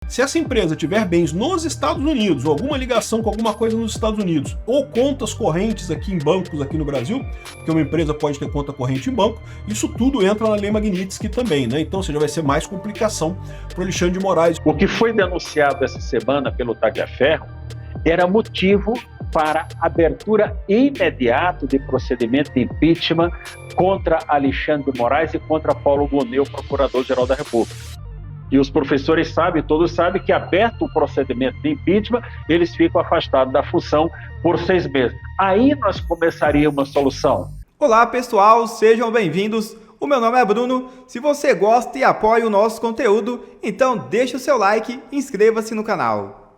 Se essa empresa tiver bens nos Estados Unidos, ou alguma ligação com alguma coisa nos Estados Unidos, ou contas correntes aqui em bancos aqui no Brasil, porque uma empresa pode ter conta corrente em banco, isso tudo entra na Lei Magnitsky também, né? Então, ou seja, vai ser mais complicação para o Alexandre de Moraes. O que foi denunciado essa semana pelo Tagliaferro era motivo para abertura imediata de procedimento de impeachment contra Alexandre de Moraes e contra Paulo Gonê, o Procurador-Geral da República. E os professores sabem, todos sabem, que aberto o procedimento de impeachment, eles ficam afastados da função por 6 meses. Aí nós começaríamos uma solução. Olá pessoal, sejam bem-vindos. O meu nome é Bruno. Se você gosta e apoia o nosso conteúdo, então deixa o seu like e inscreva-se no canal.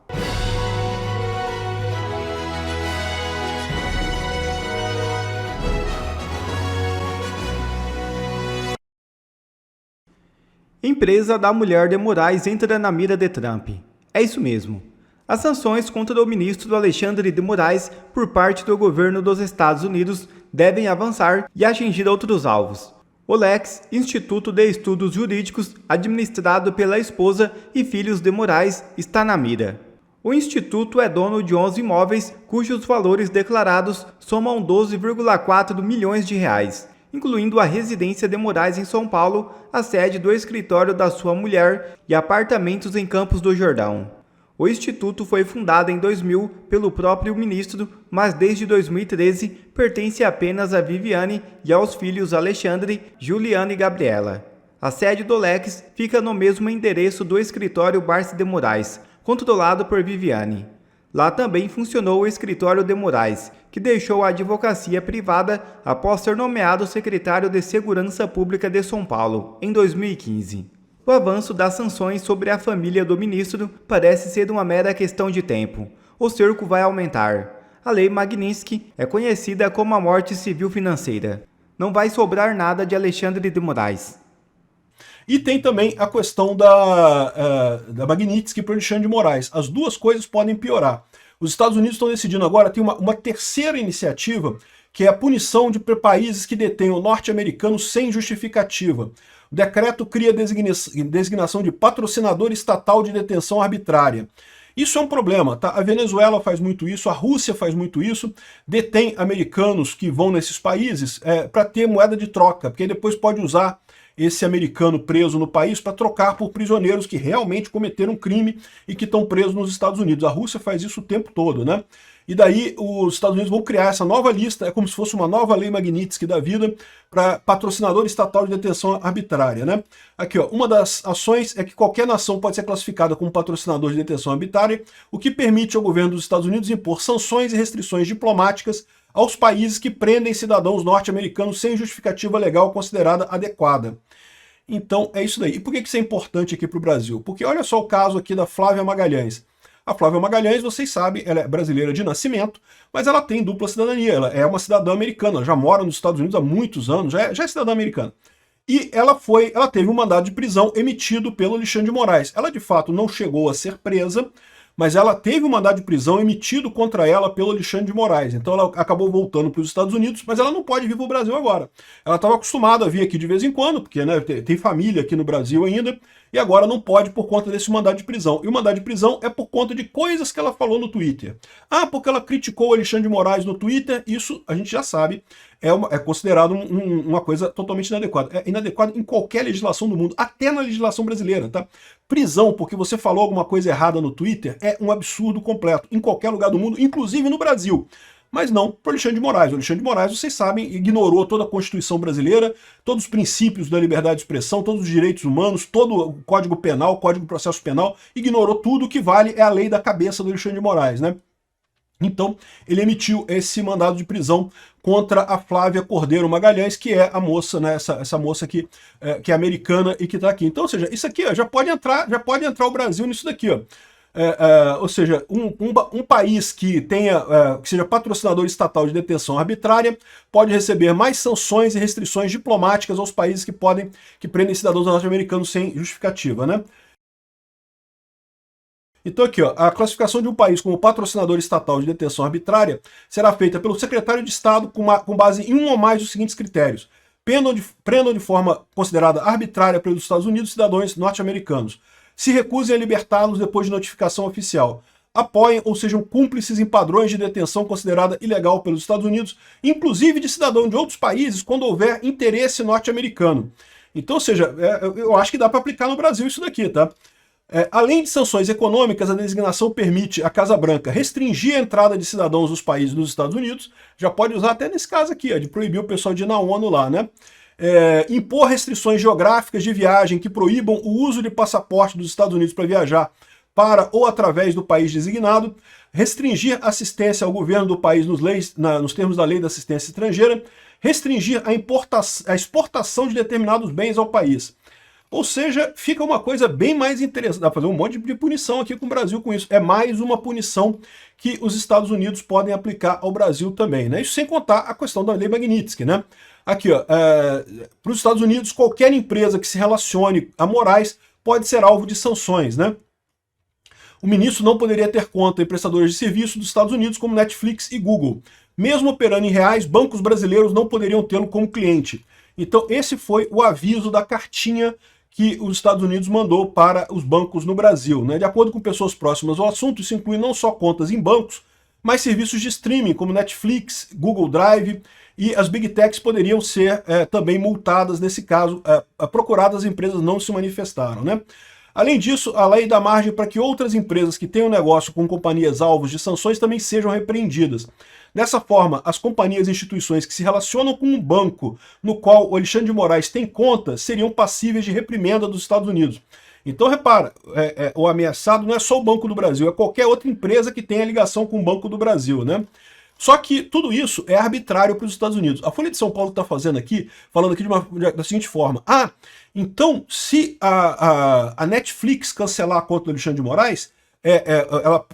Empresa da mulher de Moraes entra na mira de Trump. É isso mesmo. As sanções contra o ministro Alexandre de Moraes por parte do governo dos Estados Unidos devem avançar e atingir outros alvos. O LEX, Instituto de Estudos Jurídicos, administrado pela esposa e filhos de Moraes, está na mira. O Instituto é dono de 11 imóveis cujos valores declarados somam 12,4 milhões de reais. Incluindo a residência de Moraes em São Paulo, a sede do escritório da sua mulher e apartamentos em Campos do Jordão. O Instituto foi fundado em 2000 pelo próprio ministro, mas desde 2013 pertence apenas a Viviane e aos filhos Alexandre, Juliana e Gabriela. A sede do LEX fica no mesmo endereço do escritório Barsi de Moraes, controlado por Viviane. Lá também funcionou o escritório de Moraes, que deixou a advocacia privada após ser nomeado secretário de Segurança Pública de São Paulo, em 2015. O avanço das sanções sobre a família do ministro parece ser uma mera questão de tempo. O cerco vai aumentar. A Lei Magnitsky é conhecida como a morte civil financeira. Não vai sobrar nada de Alexandre de Moraes. E tem também a questão da Magnitsky para o Alexandre de Moraes. As duas coisas podem piorar. Os Estados Unidos estão decidindo agora, tem uma terceira iniciativa, que é a punição de países que detêm o norte-americano sem justificativa. O decreto cria designação de patrocinador estatal de detenção arbitrária. Isso é um problema, tá? A Venezuela faz muito isso, a Rússia faz muito isso, detém americanos que vão nesses países para ter moeda de troca, porque depois pode usar esse americano preso no país para trocar por prisioneiros que realmente cometeram crime e que estão presos nos Estados Unidos. A Rússia faz isso o tempo todo, né? E daí os Estados Unidos vão criar essa nova lista, é como se fosse uma nova lei Magnitsky da vida, para patrocinador estatal de detenção arbitrária, né? Aqui, ó, uma das ações é que qualquer nação pode ser classificada como patrocinador de detenção arbitrária, o que permite ao governo dos Estados Unidos impor sanções e restrições diplomáticas aos países que prendem cidadãos norte-americanos sem justificativa legal considerada adequada. Então é isso daí. E por que isso é importante aqui para o Brasil? Porque olha só o caso aqui da Flávia Magalhães. A Flávia Magalhães, vocês sabem, ela é brasileira de nascimento, mas ela tem dupla cidadania, ela é uma cidadã americana, ela já mora nos Estados Unidos há muitos anos, já é cidadã americana. E ela teve um mandado de prisão emitido pelo Alexandre de Moraes. Ela de fato não chegou a ser presa, mas ela teve um mandado de prisão emitido contra ela pelo Alexandre de Moraes. Então ela acabou voltando para os Estados Unidos, mas ela não pode vir para o Brasil agora. Ela estava acostumada a vir aqui de vez em quando, porque né, tem família aqui no Brasil ainda, e agora não pode por conta desse mandado de prisão. E o mandado de prisão é por conta de coisas que ela falou no Twitter. Ah, porque ela criticou o Alexandre de Moraes no Twitter, isso a gente já sabe, é considerado uma coisa totalmente inadequada. É inadequado em qualquer legislação do mundo, até na legislação brasileira, tá? Prisão porque você falou alguma coisa errada no Twitter é um absurdo completo, em qualquer lugar do mundo, inclusive no Brasil. Mas não para o Alexandre de Moraes. O Alexandre de Moraes, vocês sabem, ignorou toda a Constituição brasileira, todos os princípios da liberdade de expressão, todos os direitos humanos, todo o Código Penal, Código de Processo Penal, ignorou tudo. O que vale é a lei da cabeça do Alexandre de Moraes, né? Então, ele emitiu esse mandado de prisão contra a Flávia Cordeiro Magalhães, que é a moça, né, essa moça aqui, que é americana e que está aqui. Então, ou seja, isso aqui ó, já pode entrar o Brasil nisso daqui, ó. Ou seja, um país que que seja patrocinador estatal de detenção arbitrária pode receber mais sanções e restrições diplomáticas aos países que prendem cidadãos norte-americanos sem justificativa, né? Então aqui, ó, a classificação de um país como patrocinador estatal de detenção arbitrária será feita pelo secretário de Estado com base em um ou mais dos seguintes critérios. Prendam de forma considerada arbitrária pelos Estados Unidos cidadãos norte-americanos. se recusem a libertá-los depois de notificação oficial. Apoiem ou sejam cúmplices em padrões de detenção considerada ilegal pelos Estados Unidos, inclusive de cidadão de outros países, quando houver interesse norte-americano. Então, ou seja, eu acho que dá para aplicar no Brasil isso daqui, tá? Além de sanções econômicas, a designação permite à Casa Branca restringir a entrada de cidadãos dos países dos Estados Unidos, já pode usar até nesse caso aqui, de proibir o pessoal de ir na ONU lá, né? Impor restrições geográficas de viagem que proíbam o uso de passaporte dos Estados Unidos para viajar para ou através do país designado, restringir assistência ao governo do país nos termos da Lei da Assistência Estrangeira, restringir a exportação de determinados bens ao país. Ou seja, fica uma coisa bem mais interessante. Dá para fazer um monte de punição aqui com o Brasil com isso. É mais uma punição que os Estados Unidos podem aplicar ao Brasil também, né? Isso sem contar a questão da Lei Magnitsky, né? Aqui, ó, para os Estados Unidos, qualquer empresa que se relacione a morais pode ser alvo de sanções, né? O ministro não poderia ter conta em prestadores de serviço dos Estados Unidos como Netflix e Google. Mesmo operando em reais, bancos brasileiros não poderiam tê-lo como cliente. Então esse foi o aviso da cartinha que os Estados Unidos mandou para os bancos no Brasil, né? De acordo com pessoas próximas ao assunto, isso inclui não só contas em bancos, mas serviços de streaming como Netflix, Google Drive, e as Big Techs poderiam ser também multadas nesse caso. Procuradas, as empresas não se manifestaram, né? Além disso, a lei dá margem para que outras empresas que tenham negócio com companhias alvos de sanções também sejam repreendidas. Dessa forma, as companhias e instituições que se relacionam com um banco no qual o Alexandre de Moraes tem conta seriam passíveis de reprimenda dos Estados Unidos. Então repara, o ameaçado não é só o Banco do Brasil, é qualquer outra empresa que tenha ligação com o Banco do Brasil, né? Só que tudo isso é arbitrário para os Estados Unidos. A Folha de São Paulo está falando aqui da seguinte forma: então se a Netflix cancelar a conta do Alexandre de Moraes, ela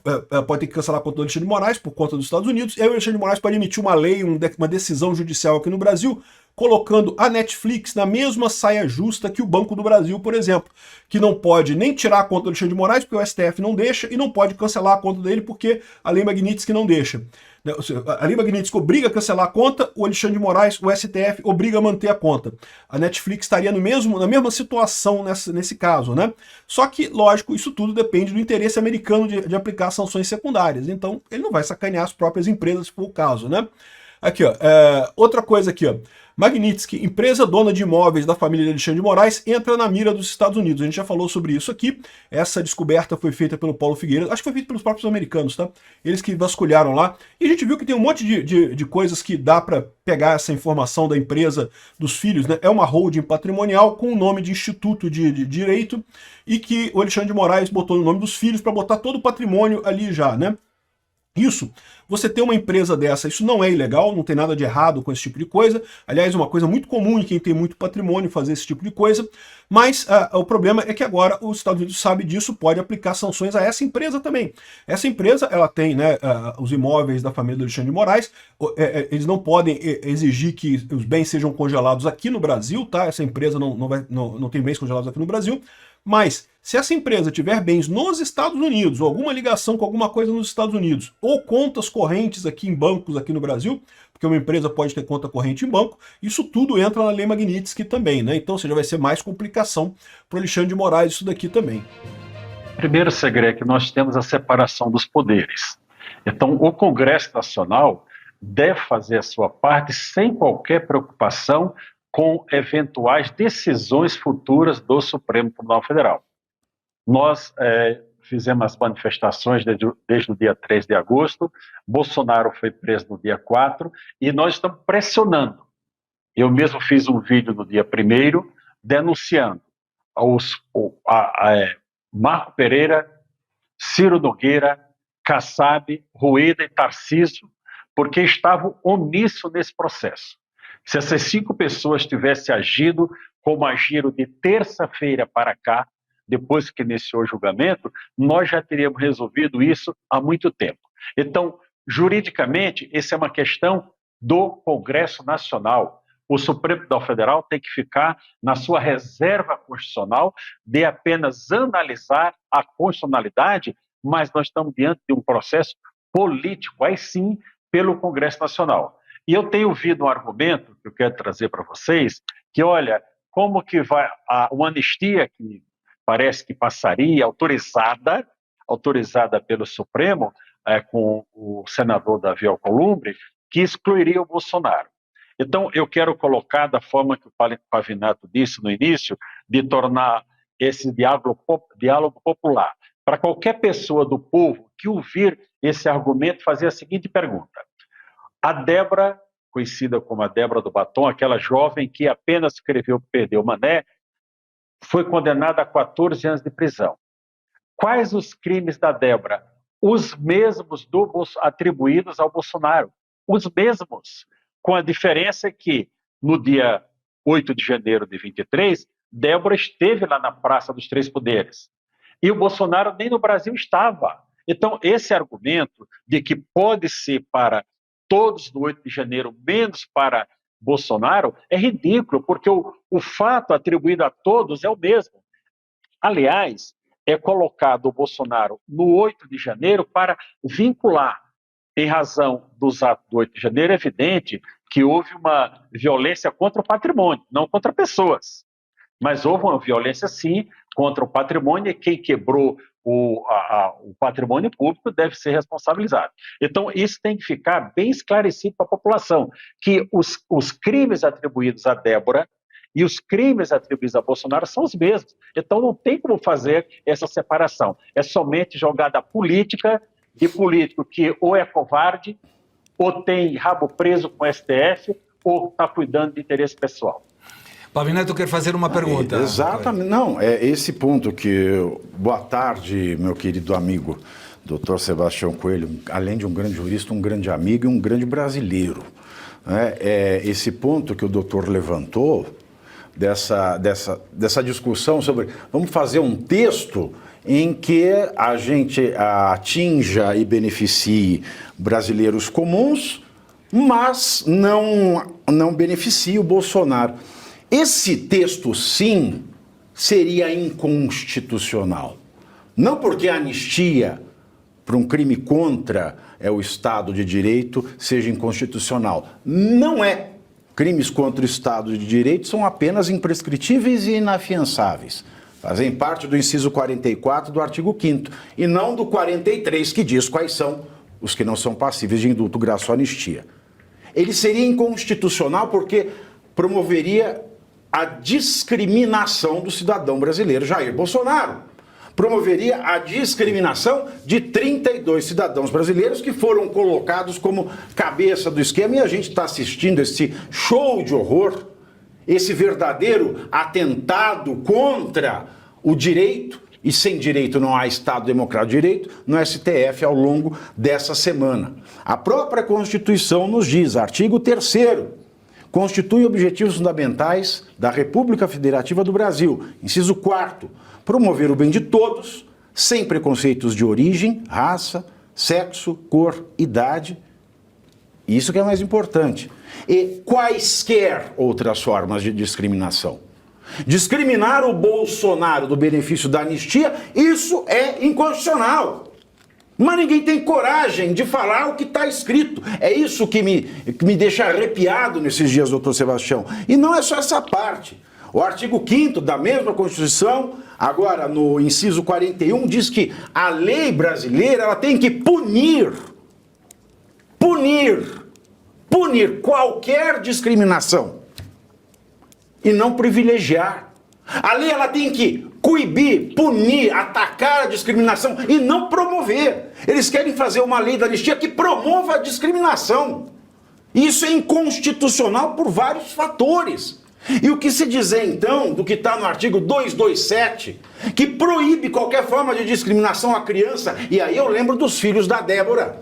pode ter que cancelar a conta do Alexandre de Moraes por conta dos Estados Unidos, e aí o Alexandre de Moraes pode emitir uma lei, uma decisão judicial aqui no Brasil, colocando a Netflix na mesma saia justa que o Banco do Brasil, por exemplo, que não pode nem tirar a conta do Alexandre de Moraes, porque o STF não deixa, e não pode cancelar a conta dele, porque a Lei Magnitsky não deixa. A Lei Magnitsky obriga a cancelar a conta, o Alexandre de Moraes, o STF, obriga a manter a conta. A Netflix estaria na mesma situação nesse caso, né? Só que, lógico, isso tudo depende do interesse americano de aplicar sanções secundárias. Então, ele não vai sacanear as próprias empresas, se for o caso, né? Aqui, ó, outra coisa aqui, ó. Magnitsky, empresa dona de imóveis da família de Alexandre de Moraes, entra na mira dos Estados Unidos. A gente já falou sobre isso aqui. Essa descoberta foi feita pelo Paulo Figueiredo. Acho que foi feita pelos próprios americanos, tá? Eles que vasculharam lá. E a gente viu que tem um monte de coisas que dá para pegar essa informação da empresa dos filhos, né? É uma holding patrimonial com o nome de Instituto de Direito, e que o Alexandre de Moraes botou no nome dos filhos para botar todo o patrimônio ali já, né? Isso, você ter uma empresa dessa, isso não é ilegal, não tem nada de errado com esse tipo de coisa. Aliás, é uma coisa muito comum em quem tem muito patrimônio fazer esse tipo de coisa. Mas o problema é que agora os Estados Unidos sabe disso, pode aplicar sanções a essa empresa também. Essa empresa, ela tem, né, os imóveis da família do Alexandre de Moraes. Eles não podem exigir que os bens sejam congelados aqui no Brasil, tá? Essa empresa não tem bens congelados aqui no Brasil. Mas se essa empresa tiver bens nos Estados Unidos, ou alguma ligação com alguma coisa nos Estados Unidos, ou contas correntes aqui em bancos aqui no Brasil, porque uma empresa pode ter conta corrente em banco, isso tudo entra na Lei Magnitsky também, né? Então, ou seja, vai ser mais complicação para o Alexandre de Moraes isso daqui também. Primeiro segredo é que nós temos a separação dos poderes. Então, o Congresso Nacional deve fazer a sua parte sem qualquer preocupação com eventuais decisões futuras do Supremo Tribunal Federal. Nós fizemos as manifestações desde o dia 3 de agosto, Bolsonaro foi preso no dia 4, e nós estamos pressionando. Eu mesmo fiz um vídeo no dia 1º, denunciando Marco Pereira, Ciro Nogueira, Kassab, Rueda e Tarcísio, porque estavam omissos nesse processo. Se essas 5 pessoas tivessem agido como agiram de terça-feira para cá, depois que iniciou o julgamento, nós já teríamos resolvido isso há muito tempo. Então, juridicamente, essa é uma questão do Congresso Nacional. O Supremo Tribunal Federal tem que ficar na sua reserva constitucional de apenas analisar a constitucionalidade, mas nós estamos diante de um processo político, aí sim, pelo Congresso Nacional. E eu tenho ouvido um argumento que eu quero trazer para vocês, que olha, como que vai uma anistia que parece que passaria, autorizada pelo Supremo, com o senador Davi Alcolumbre, que excluiria o Bolsonaro. Então, eu quero colocar da forma que o Pavinato disse no início, de tornar esse diálogo popular. Para qualquer pessoa do povo que ouvir esse argumento, fazer a seguinte pergunta. A Débora, conhecida como a Débora do Batom, aquela jovem que apenas escreveu Perdeu Mané, foi condenada a 14 anos de prisão. Quais os crimes da Débora? Os mesmos atribuídos ao Bolsonaro. Os mesmos. Com a diferença que, no dia 8 de janeiro de 23, Débora esteve lá na Praça dos Três Poderes. E o Bolsonaro nem no Brasil estava. Então, esse argumento de que pode ser para todos no 8 de janeiro, menos para Bolsonaro, é ridículo, porque o fato atribuído a todos é o mesmo. Aliás, é colocado o Bolsonaro no 8 de janeiro para vincular, em razão dos atos do 8 de janeiro, é evidente que houve uma violência contra o patrimônio, não contra pessoas. Mas houve uma violência, sim, contra o patrimônio, e quem quebrou o patrimônio público deve ser responsabilizado. Então, isso tem que ficar bem esclarecido para a população, que os crimes atribuídos a Débora e os crimes atribuídos a Bolsonaro são os mesmos. Então, não tem como fazer essa separação. É somente jogada política, de político que ou é covarde, ou tem rabo preso com o STF, ou está cuidando de interesse pessoal. Pavinato quer fazer uma pergunta. Exatamente. Não, é esse ponto que... Boa tarde, meu querido amigo, Dr. Sebastião Coelho, além de um grande jurista, um grande amigo e um grande brasileiro. Esse ponto que o doutor levantou, dessa discussão sobre... Vamos fazer um texto em que a gente atinja e beneficie brasileiros comuns, mas não beneficie o Bolsonaro. Esse texto, sim, seria inconstitucional. Não porque a anistia para um crime contra o Estado de Direito seja inconstitucional. Não é. Crimes contra o Estado de Direito são apenas imprescritíveis e inafiançáveis. Fazem parte do inciso 44 do artigo 5º, e não do 43, que diz quais são os que não são passíveis de indulto, graça ou anistia. Ele seria inconstitucional porque promoveria a discriminação do cidadão brasileiro Jair Bolsonaro. Promoveria a discriminação de 32 cidadãos brasileiros que foram colocados como cabeça do esquema, e a gente está assistindo esse show de horror, esse verdadeiro atentado contra o direito, e sem direito não há Estado Democrático de Direito, no STF ao longo dessa semana. A própria Constituição nos diz, artigo 3º, constitui objetivos fundamentais da República Federativa do Brasil. Inciso 4º, promover o bem de todos, sem preconceitos de origem, raça, sexo, cor, idade. Isso que é mais importante. E quaisquer outras formas de discriminação. Discriminar o Bolsonaro do benefício da anistia, isso é inconstitucional. Mas ninguém tem coragem de falar o que está escrito. É isso que me deixa arrepiado nesses dias, doutor Sebastião. E não é só essa parte. O artigo 5º da mesma Constituição, agora no inciso 41, diz que a lei brasileira ela tem que punir qualquer discriminação e não privilegiar. A lei ela tem que coibir, punir, atacar a discriminação e não promover. Eles querem fazer uma lei da anistia que promova a discriminação. Isso é inconstitucional por vários fatores. E o que se dizer então do que está no artigo 227, que proíbe qualquer forma de discriminação à criança, e aí eu lembro dos filhos da Débora,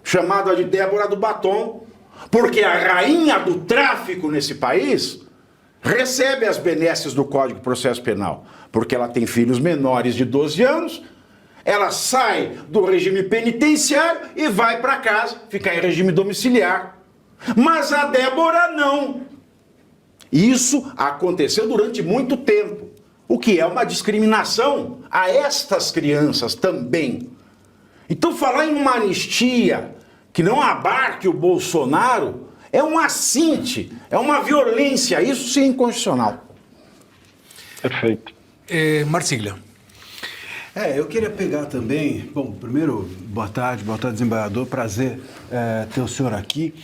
chamada de Débora do Batom, porque a rainha do tráfico nesse país recebe as benesses do Código de Processo Penal, porque ela tem filhos menores de 12 anos, ela sai do regime penitenciário e vai para casa, ficar em regime domiciliar. Mas a Débora não. Isso aconteceu durante muito tempo, o que é uma discriminação a estas crianças também. Então falar em uma anistia que não abarque o Bolsonaro é um assinte, é uma violência, isso sim é inconstitucional. Perfeito. Marcílio. Eu queria pegar também, bom, primeiro, boa tarde, desembargador, prazer ter o senhor aqui.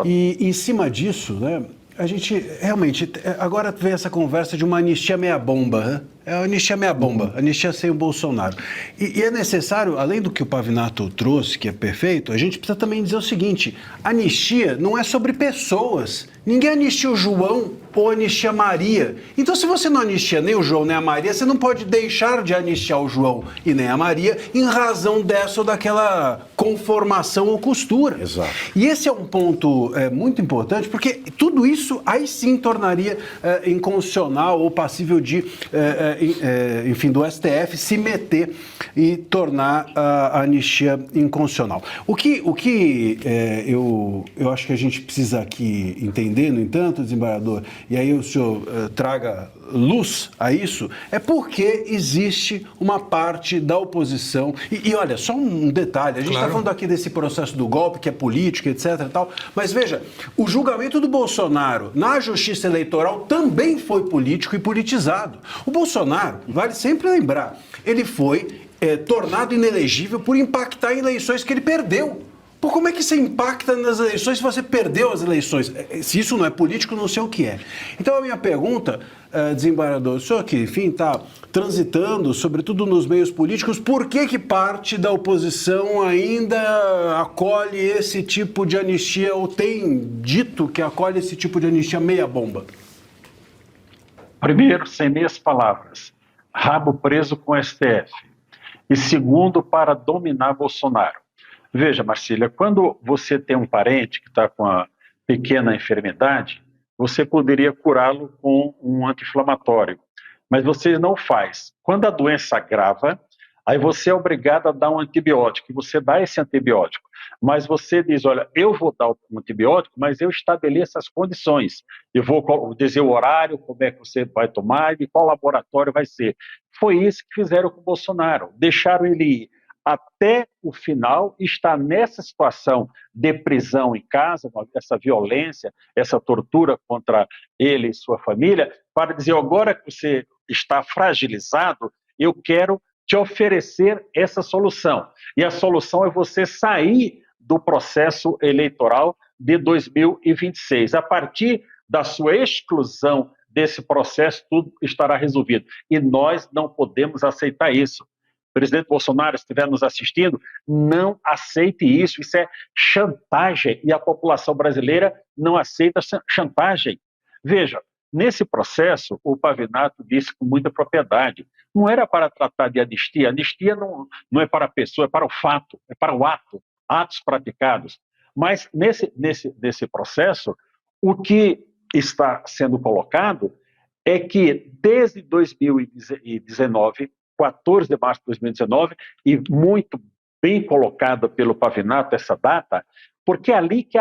E em cima disso, né, a gente realmente, agora vem essa conversa de uma anistia meia-bomba, né? É a anistia meia-bomba, anistia sem o Bolsonaro. E é necessário, além do que o Pavinato trouxe, que é perfeito, a gente precisa também dizer o seguinte, anistia não é sobre pessoas. Ninguém anistia o João ou anistia a Maria. Então, se você não anistia nem o João nem a Maria, você não pode deixar de anistiar o João e nem a Maria em razão dessa ou daquela conformação ou costura. Exato. E esse é um ponto muito importante, porque tudo isso aí sim tornaria inconstitucional ou passível de, enfim, do STF se meter e tornar a anistia inconstitucional. O que eu acho que a gente precisa aqui entender, no entanto, desembargador, e aí o senhor traga luz a isso, é porque existe uma parte da oposição, e olha, só um detalhe, a gente está falando aqui desse processo do golpe, que é político, etc. e tal, mas veja, o julgamento do Bolsonaro na justiça eleitoral também foi político e politizado. O Bolsonaro, vale sempre lembrar, ele foi tornado inelegível por impactar em eleições que ele perdeu. Pô, como é que você impacta nas eleições se você perdeu as eleições? Se isso não é político, não sei o que é. Então a minha pergunta, desembargador, o senhor que, enfim, está transitando, sobretudo nos meios políticos, por que parte da oposição ainda acolhe esse tipo de anistia, ou tem dito que acolhe esse tipo de anistia meia-bomba? Primeiro, sem meias palavras, rabo preso com o STF. E segundo, para dominar Bolsonaro. Veja, Marcília, quando você tem um parente que está com uma pequena enfermidade, você poderia curá-lo com um anti-inflamatório, mas você não faz. Quando a doença agrava, aí você é obrigado a dar um antibiótico, e você dá esse antibiótico, mas você diz, olha, eu vou dar um antibiótico, mas eu estabeleço as condições, eu vou dizer o horário, como é que você vai tomar e qual laboratório vai ser. Foi isso que fizeram com o Bolsonaro, deixaram ele ir até o final, está nessa situação de prisão em casa, essa violência, essa tortura contra ele e sua família, para dizer, agora que você está fragilizado, eu quero te oferecer essa solução. E a solução é você sair do processo eleitoral de 2026. A partir da sua exclusão desse processo, tudo estará resolvido. E nós não podemos aceitar isso. Presidente Bolsonaro, se estiver nos assistindo, não aceite isso. Isso é chantagem e a população brasileira não aceita chantagem. Veja, nesse processo, o Pavinato disse com muita propriedade, não era para tratar de anistia. Anistia não é para a pessoa, é para o fato, é para o ato, atos praticados. Mas nesse processo, o que está sendo colocado é que desde 2019, 14 de março de 2019, e muito bem colocada pelo Pavinato essa data, porque é ali que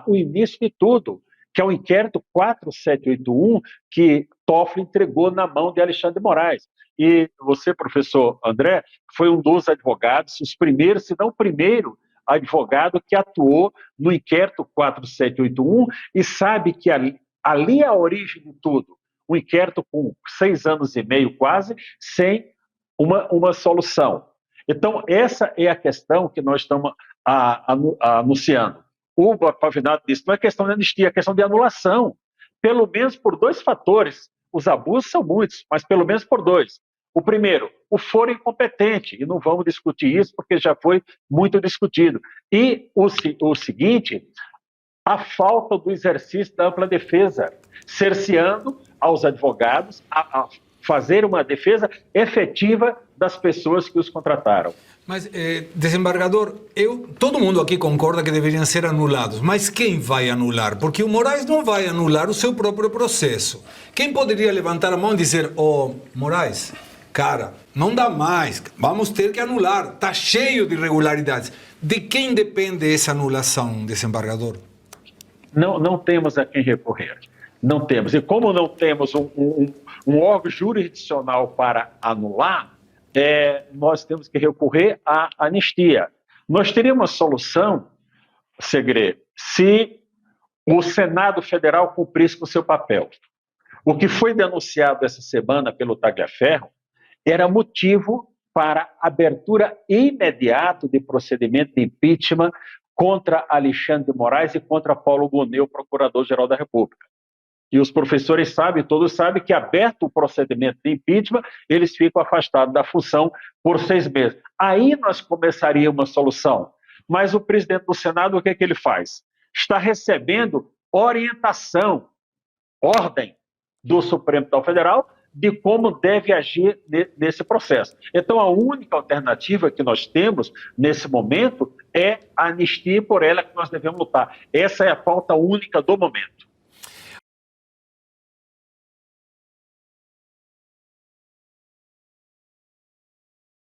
o início de tudo, que é o inquérito 4781, que Toffoli entregou na mão de Alexandre de Moraes. E você, professor André, foi um dos advogados, os primeiros, se não o primeiro advogado que atuou no inquérito 4781 e sabe que ali é a origem de tudo. Um inquérito com 6 anos e meio quase, sem uma solução. Então, essa é a questão que nós estamos anunciando. O Pavinato disse, não é questão de anistia, é questão de anulação. Pelo menos por 2 fatores. Os abusos são muitos, mas pelo menos por 2. O primeiro, o foro incompetente, e não vamos discutir isso porque já foi muito discutido. E o seguinte, a falta do exercício da ampla defesa, cerceando aos advogados a fazer uma defesa efetiva das pessoas que os contrataram. Mas, desembargador, todo mundo aqui concorda que deveriam ser anulados, mas quem vai anular? Porque o Moraes não vai anular o seu próprio processo. Quem poderia levantar a mão e dizer, Moraes, cara, não dá mais, vamos ter que anular, está cheio de irregularidades. De quem depende essa anulação, desembargador? Não temos a quem recorrer. Não temos. E como não temos um órgão jurisdicional para anular, nós temos que recorrer à anistia. Nós teríamos solução, Segre, se o Senado Federal cumprisse com o seu papel. O que foi denunciado essa semana pelo Tagliaferro era motivo para abertura imediata de procedimento de impeachment contra Alexandre de Moraes e contra Paulo Gonet, procurador-geral da República. E os professores sabem, todos sabem, que aberto o procedimento de impeachment, eles ficam afastados da função por 6 meses. Aí nós começaríamos uma solução. Mas o presidente do Senado, o que é que ele faz? Está recebendo orientação, ordem do Supremo Tribunal Federal de como deve agir nesse processo. Então, a única alternativa que nós temos nesse momento é a anistia, e por ela que nós devemos lutar. Essa é a pauta única do momento.